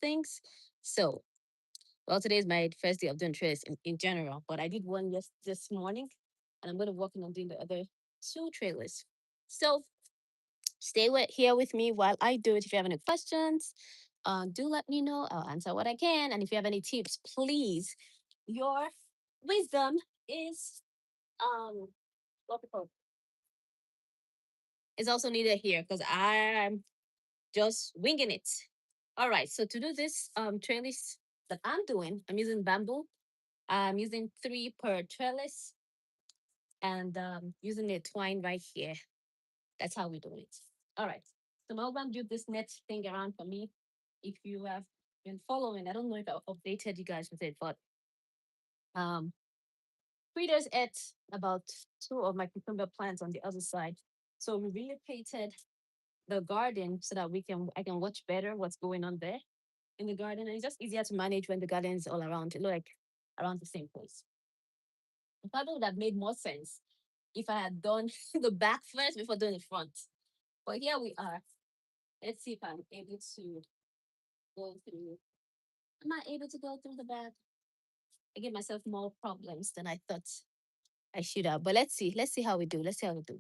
things. So, well, today is my first day of doing trellis in general, but I did one this morning, and I'm going to work on doing the other two trellis. So, stay here with me while I do it. If you have any questions, do let me know. I'll answer what I can. And if you have any tips, please, your wisdom is what we call is also needed here because I'm just winging it. All right. So to do this trellis that I'm doing, I'm using bamboo. I'm using 3 per trellis and using the twine right here. That's how we do it. All right. So my husband do this net thing around for me. If you have been following, I don't know if I updated you guys with it, but um, Frida's ate about 2 of my cucumber plants on the other side. So we relocated the garden so that I can watch better what's going on there in the garden. And it's just easier to manage when the garden is all around. It look like around the same place. It probably would have made more sense if I had done the back first before doing the front. But here we are. Let's see if I'm able to go through. Am I able to go through the back? I gave myself more problems than I thought I should have. But let's see. Let's see how we do. Let's see how we do.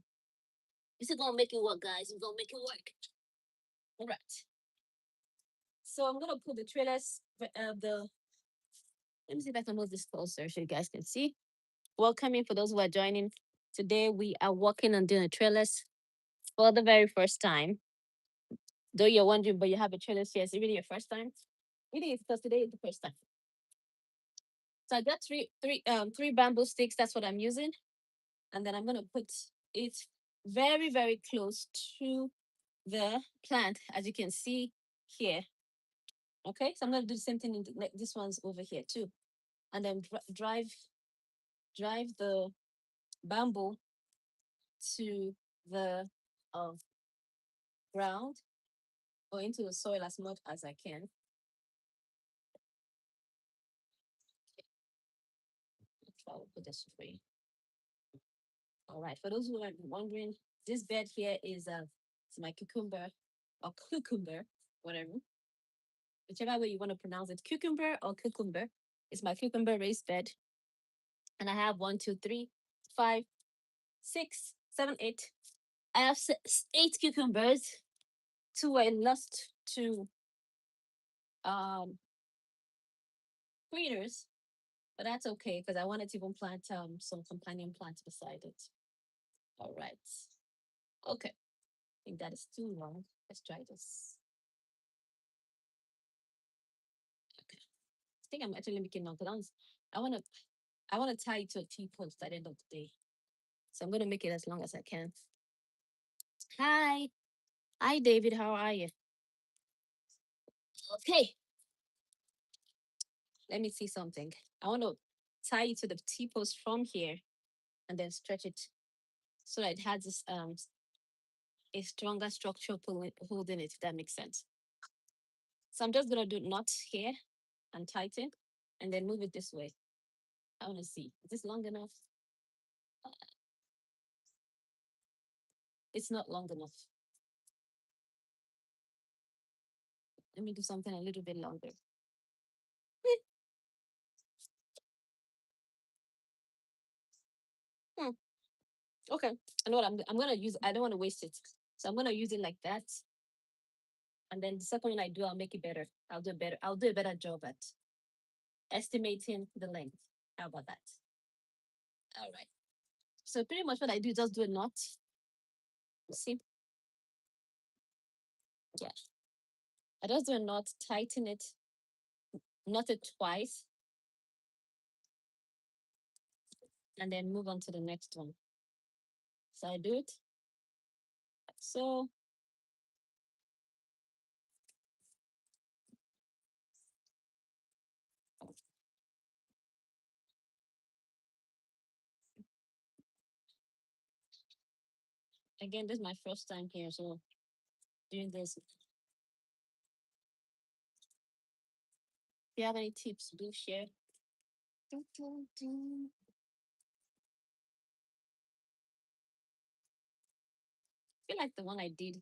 This is gonna make it work, guys. We're gonna make it work. All right. So I'm gonna put the trailers. The Let me see if I can move this closer so you guys can see. Welcoming for those who are joining. Today we are working on doing a trellis for the very first time. Though you're wondering, but you have a trellis here. Is it really your first time? It is because today is the first time. So I got three bamboo sticks. That's what I'm using, and then I'm gonna put it very very close to the plant, as you can see here. Okay, so I'm gonna do the same thing in like this one's over here too, and then drive the bamboo to the uh, ground or into the soil as much as I can. I'll try to put this way. All right. For those who are wondering, this bed here is it's my cucumber or cucumber, whatever, whichever way you want to pronounce it, cucumber or cucumber. It's my cucumber raised bed, and I have 1, 2, 3, 5, 6, 7, 8. I have 8 cucumbers. 2 were lost to um breeders, but that's okay because I wanted to even plant some companion plants beside it. All right. Okay. I think that is too long. Let's try this. Okay. I think I'm actually making long because I want to I want to tie it to a T post at the end of the day. So I'm gonna make it as long as I can. Hi. Hi David, how are you? Okay. Let me see something. I want to tie it to the T post from here and then stretch it so that it has this a stronger structure holding it, if that makes sense. So I'm just gonna do knot here and tighten and then move it this way. I want to see. Is this long enough? It's not long enough. Let me do something a little bit longer. Hmm. Okay. I know what I'm gonna use. I don't want to waste it. So I'm gonna use it like that. And then the second one I do, I'll make it better. I'll do a better job at estimating the length. How about that? All right. So pretty much what I do is just do a knot. See? Yeah. I just do a knot, tighten it, knot it twice, and then move on to the next one. So I do it like so. Again, this is my first time here, so doing this. If you have any tips, do share. Dun, dun, dun. I feel like the one I did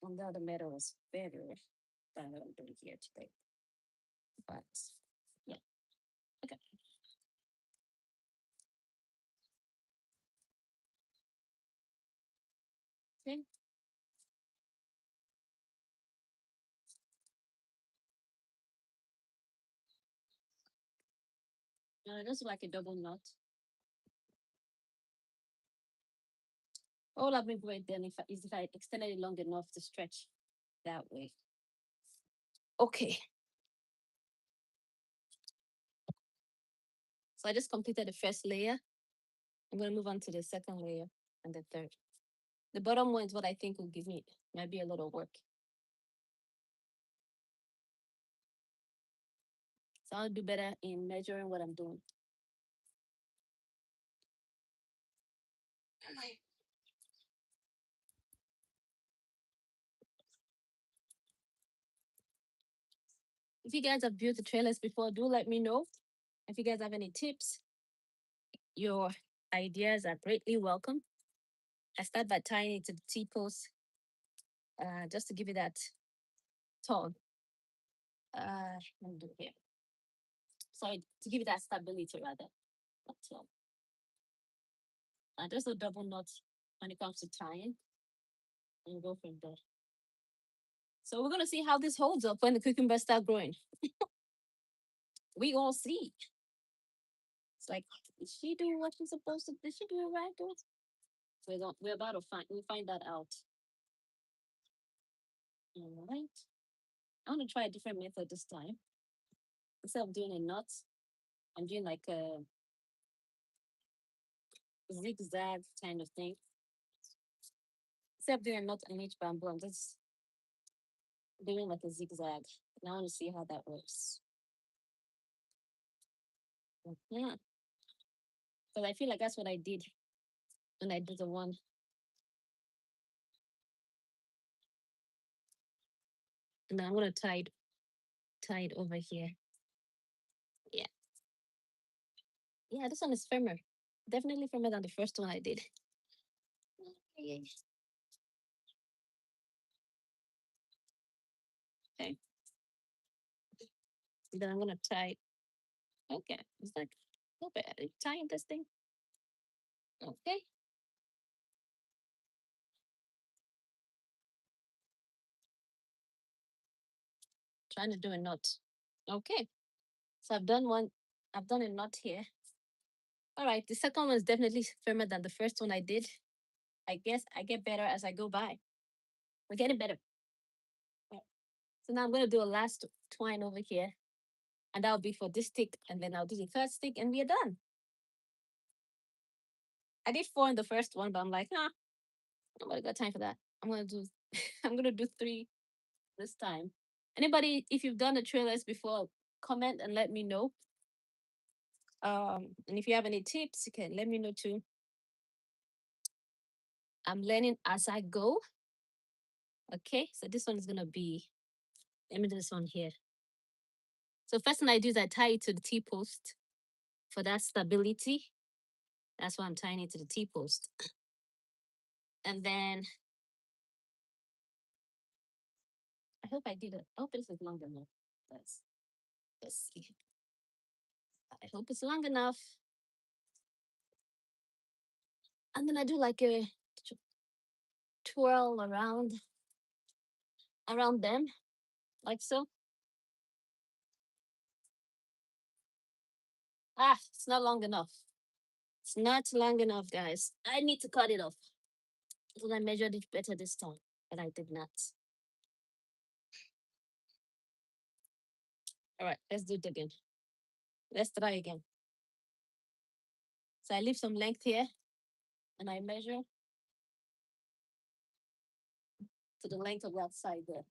on the other metal was better. That's what I'm doing here today. But yeah, okay. Okay. Just like a double knot. All I've been doing then is if I extended it long enough to stretch that way. Okay. So I just completed the first layer. I'm going to move on to the second layer and the third. The bottom one is what I think will give me maybe a little work. So I'll do better in measuring what I'm doing. If you guys have built the trailers before, do let me know. If you guys have any tips, your ideas are greatly welcome. I start by tying it to the T-post just to give it that tone. Let me do it here. Sorry, to give it that stability rather. Not tone. Just a double knot when it comes to tying and go from there. So we're gonna see how this holds up when the cucumbers start growing. We all see. It's like, did she do what she's supposed to? Did she do it right? We're about to find that out. All right. I want to try a different method this time. Instead of doing a knot, I'm doing like a zigzag kind of thing. Instead of doing a knot on each bamboo, I'm just doing like a zigzag. And I want to see how that works. Because I feel like that's what I did when I did the one. And I'm gonna tie it over here. Yeah. Yeah, this one is firmer. Definitely firmer than the first one I did. Okay. Then I'm gonna tie it. Okay. It's like not bad. Are you tying this thing? Okay. Trying to do a knot. Okay. So I've done a knot here. All right. The second one is definitely firmer than the first one I did. I guess I get better as I go by. We're getting better. Yeah. So now I'm gonna do a last twine over here. And that'll be for this stick. And then I'll do the third stick and we are done. I did 4 in the first one, but I'm like, nobody got time for that. I'm gonna do I'm gonna do 3 this time. Anybody, if you've done the trailers before, comment and let me know. And if you have any tips, you can let me know too. I'm learning as I go. Okay, so this one is gonna be, let me do this one here. So first thing I do is I tie it to the T-post for that stability. That's why I'm tying it to the T-post. And then I hope I did it. I hope this is long enough. Let's see. I hope it's long enough. And then I do like a twirl around them, like so. It's not long enough. It's not long enough, guys. I need to cut it off. So I measured it better this time, but I did not. All right, let's do it again. Let's try again. So I leave some length here and I measure to the length of that side there.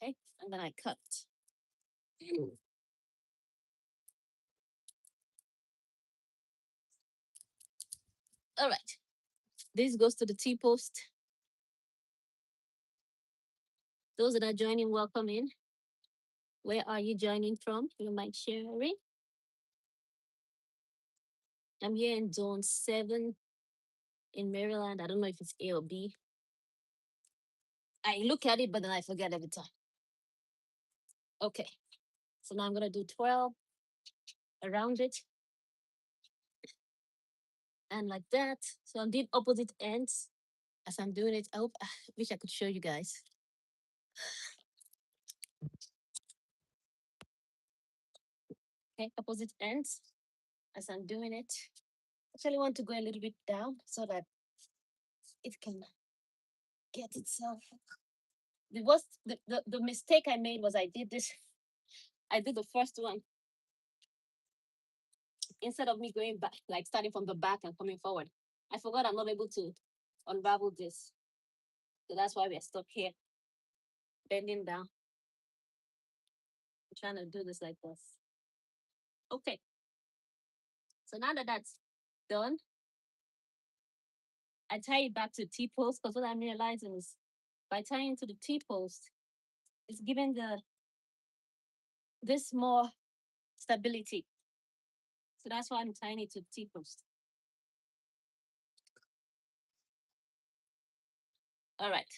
Okay, and then I cut. All right, this goes to the T-post. Those that are joining, welcome in. Where are you joining from? You mind sharing? I'm here in zone 7 in Maryland. I don't know if it's A or B. I look at it, but then I forget every time. Okay, so now I'm gonna do 12 around it and like that. So I'm doing opposite ends as I'm doing it. I hope, I wish I could show you guys. Okay, opposite ends as I'm doing it. Actually want to go a little bit down so that it can get itself. The mistake I made was I did this. I did the first one instead of me going back, like starting from the back and coming forward. I forgot I'm not able to unravel this. So that's why we're stuck here, bending down. I'm trying to do this like this. Okay. So now that that's done, I tie it back to the T-post because what I'm realizing is by tying to the T-post, it's giving this more stability. So that's why I'm tying it to the T-post. All right.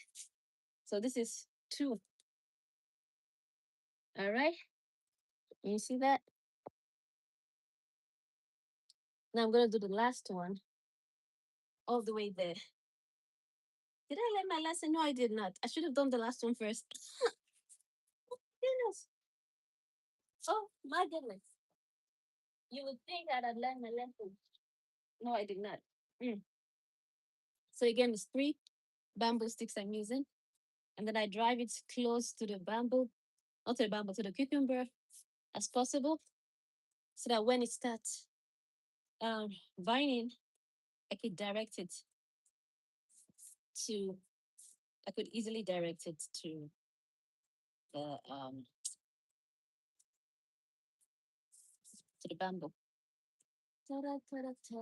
So this is 2. All right. You see that? Now I'm gonna do the last one all the way there. Did I learn my lesson? No, I did not. I should have done the last one first. Goodness. Oh my goodness. You would think that I'd learned my lesson. No, I did not. Mm. So again, it's 3 bamboo sticks I'm using. And then I drive it close to the bamboo, not to the bamboo, to the cucumber as possible. So that when it starts vining, I could direct it to, I could easily direct it to the bamboo. Ta-da, ta-da, ta.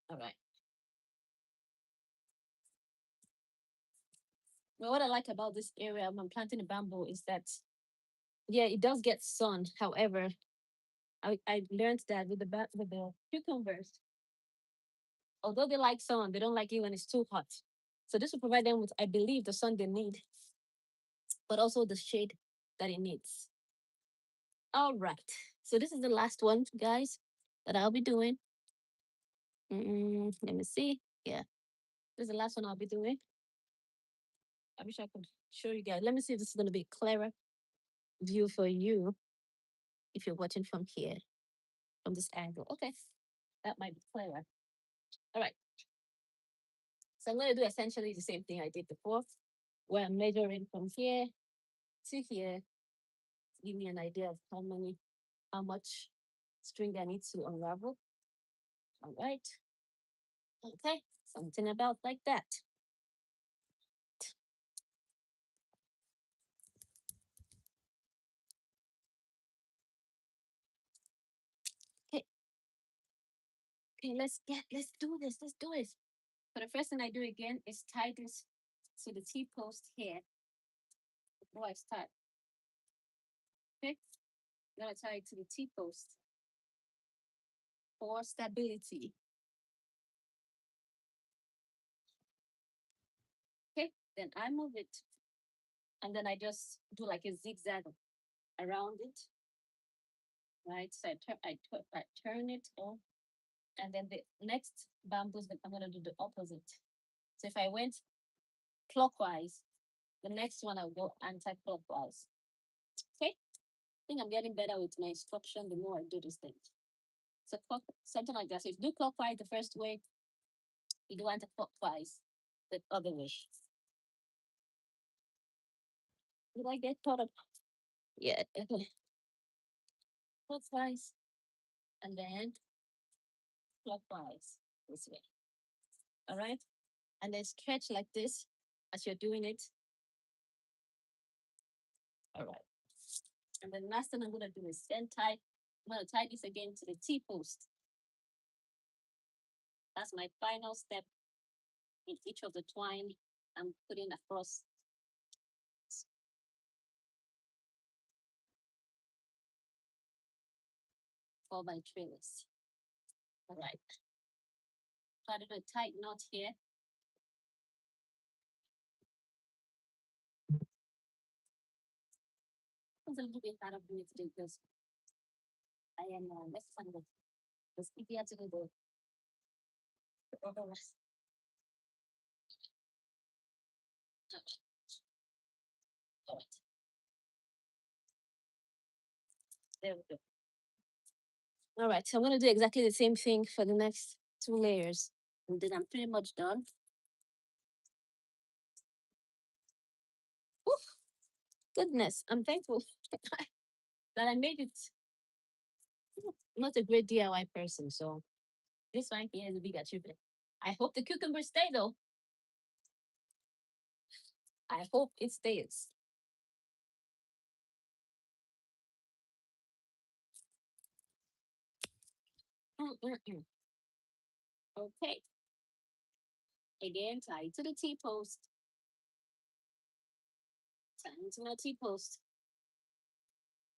All right. Well, what I like about this area when I'm planting the bamboo is that, yeah, it does get sun. However, I learned that with with the cucumbers, although they like sun, they don't like it when it's too hot. So this will provide them with, I believe, the sun they need, but also the shade that it needs. All right. So this is the last one, guys, that I'll be doing. Let me see. Yeah, this is the last one I'll be doing. I wish I could show you guys. Let me see if this is going to be a clearer view for you if you're watching from here, from this angle. Okay, that might be clearer. All right. So I'm going to do essentially the same thing I did before, where I'm measuring from here to here to give me an idea of how much string I need to unravel. All right. Okay, something about like that. Okay, okay, let's do this. Let's do it. So the first thing I do again is tie this to the T-post here before I start. Okay, I'm gonna tie it to the T-post for stability. Okay, then I move it, and then I just do like a zigzag around it. Right, so I turn it off, and then the next bamboos, I'm gonna do the opposite. So if I went clockwise, the next one I'll go anti-clockwise. Okay, I think I'm getting better with my instruction the more I do these things. So something like that. So if you do clockwise the first way, you do anti-clockwise the other way. Did I get caught up? Yeah, okay. Clockwise and then clockwise this way. All right. And then stretch like this as you're doing it. All right. And then last thing I'm gonna do is then tie. I'm gonna tie this again to the T-post. That's my final step in each of the twine I'm putting across. For my trellis. All right. Try to do a tight knot here. was a little bit hard of me today because I am less fun with this easier to do the rest. All right, there we go. All right, so I'm gonna do exactly the same thing for the next two layers, and then I'm pretty much done. Oof, goodness, I'm thankful that I made it. I'm not a great DIY person, so this one here is a big achievement. I hope the cucumbers stay though. I hope it stays. Mm-mm-mm. Okay. Again, tie to the T-post. Tie to my T-post.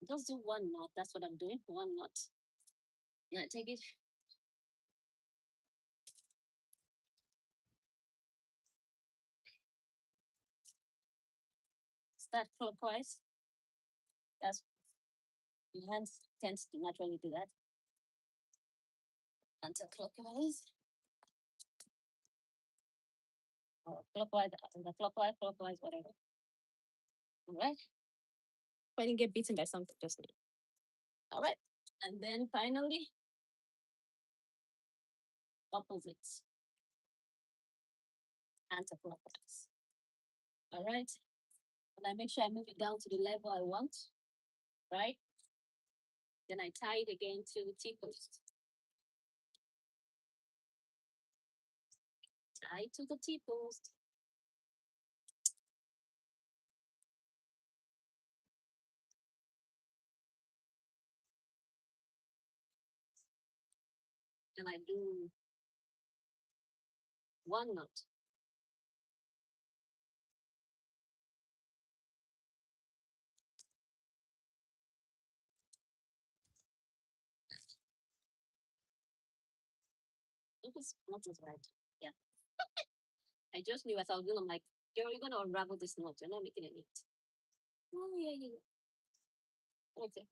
Just do one knot. That's what I'm doing. One knot. Yeah, take it. Start clockwise. That's your hands tends to naturally do that. Anti-clockwise. Or clockwise, clockwise, clockwise, whatever. All right. I didn't get beaten by something just now. All right. And then finally, opposites. Anti-clockwise. All right. And I make sure I move it down to the level I want. Right. Then I tie it again to the T-post. Tie to the T-post. And I do one knot. It was not as right. Yeah. I just knew as I was doing, I'm like, girl, you're gonna unravel this knot. You're not making it neat. Oh yeah, yeah, yeah. Okay.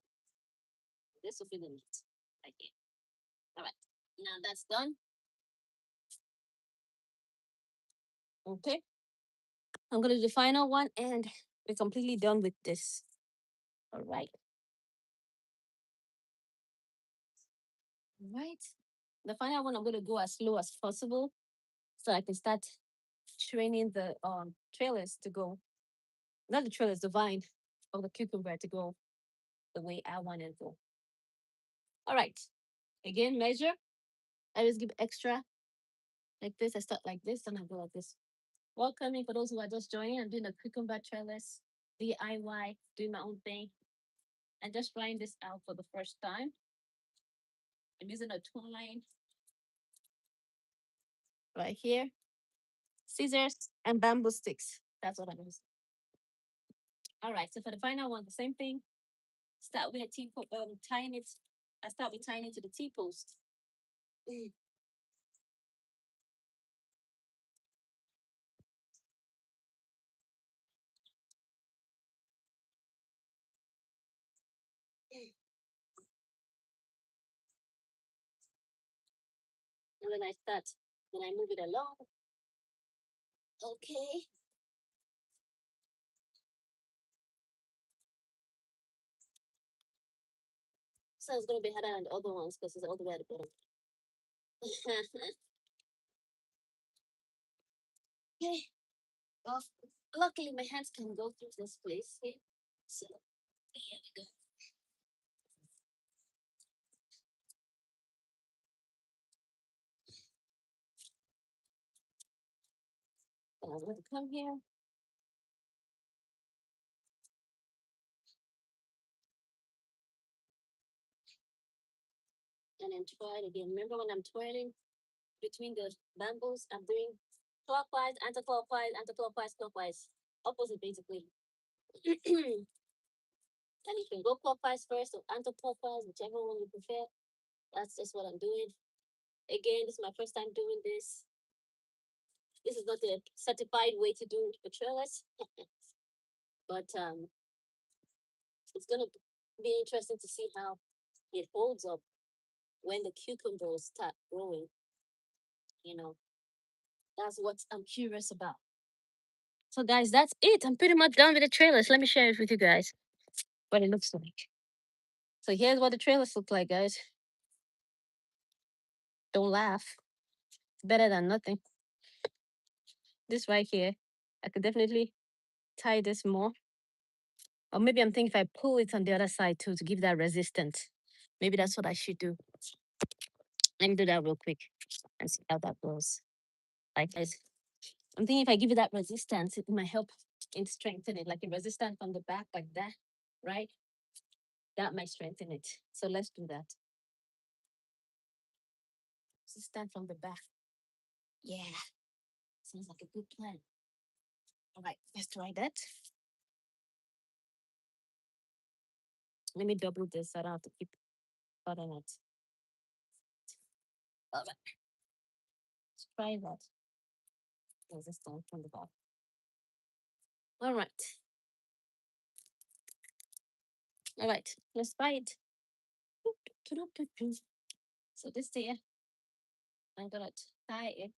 This will be the knot. Okay. All right. Now that's done. Okay. I'm gonna do the final one and we're completely done with this. All right. All right. The final one I'm gonna go as slow as possible so I can start training the trailers to go, not the trailers, the vine of the cucumber to go the way I want it to go. All right. Again, measure. I always give extra like this. I start like this and I go like this. Welcoming for those who are just joining. I'm doing a cucumber trellis DIY, doing my own thing, and just trying this out for the first time. I'm using a twine right here, scissors, and bamboo sticks. That's what I'm using. All right, so for the final one, the same thing. Start with a tying it. I start with tying it to the T-post. And then I start, then I move it along. Okay. So it's gonna be harder than the other ones because it's all the way at the bottom. Okay. Well, luckily my hands can go through this place here. So here we go. I'm going to come here. And then try it again. Remember when I'm twirling between the bamboos, I'm doing clockwise, anti-clockwise, anti-clockwise, clockwise. Opposite basically. And you can go clockwise first or anti-clockwise, whichever one you prefer. That's just what I'm doing. Again, this is my first time doing this. This is not the certified way to do the trellis. But It's gonna be interesting to see how it holds up when the cucumbers start growing. You know, that's what I'm curious about. So, guys, that's it. I'm pretty much done with the trailers. Let me share it with you guys what it looks like. So, here's what the trailers look like, guys. Don't laugh. It's better than nothing. This right here, I could definitely tie this more. Or maybe I'm thinking if I pull it on the other side too to give that resistance. Maybe that's what I should do. Let me do that real quick and see how that goes. Like, guys, I'm thinking if I give it that resistance, it might help in strengthen it, like a resistance from the back, like that, right? That might strengthen it. So let's do that. Resistance from the back. Yeah, sounds like a good plan. All right, let's try that. Let me double this so I don't have to keep cutting it. All right, let's try that. Resistance from the back. All right. All right, let's try it. So this here, I'm gonna tie it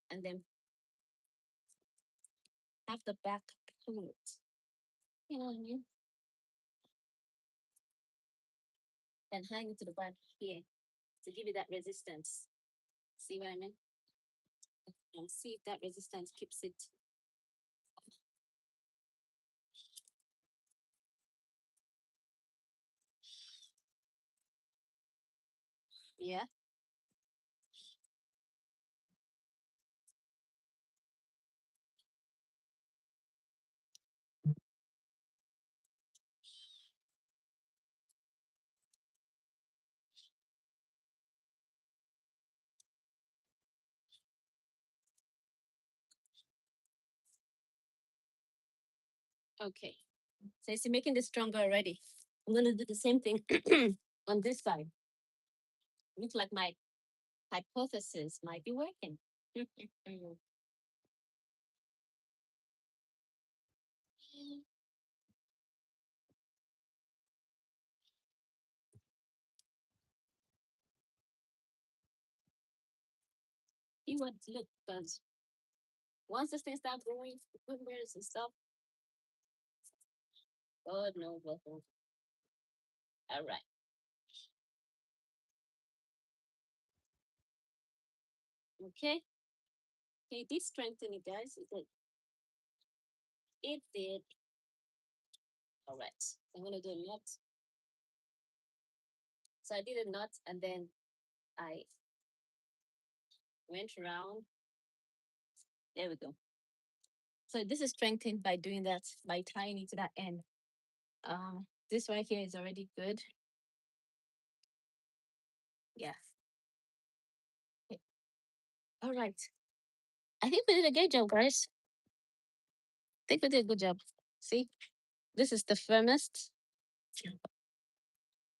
and then have the back pull it. You know what I mean? And hang it to the back here to give you that resistance. See what I mean? And see if that resistance keeps it. Yeah. Okay. So it's making this stronger already. I'm gonna do the same thing on this side. Looks like my hypothesis might be working. See what look because once this thing starts growing, cucumbers and stuff, God knows what will. All right. Okay. Okay, this strengthen it, guys. It did. It did. All right. I'm gonna do a knot. So I did a knot and then I went around. There we go. So this is strengthened by doing that, by tying it to that end. This right here is already good. Yeah. Okay. All right. I think we did a good job, guys. I think we did a good job. See, this is the firmest.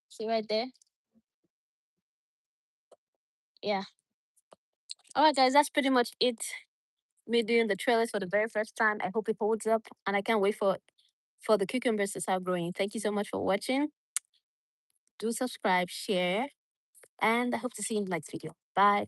See right there? Yeah. All right, guys, that's pretty much it. Me doing the trailers for the very first time. I hope it holds up, and I can't wait for the cucumbers to start growing. Thank you so much for watching. Do subscribe, share, and I hope to see you in the next video. Bye.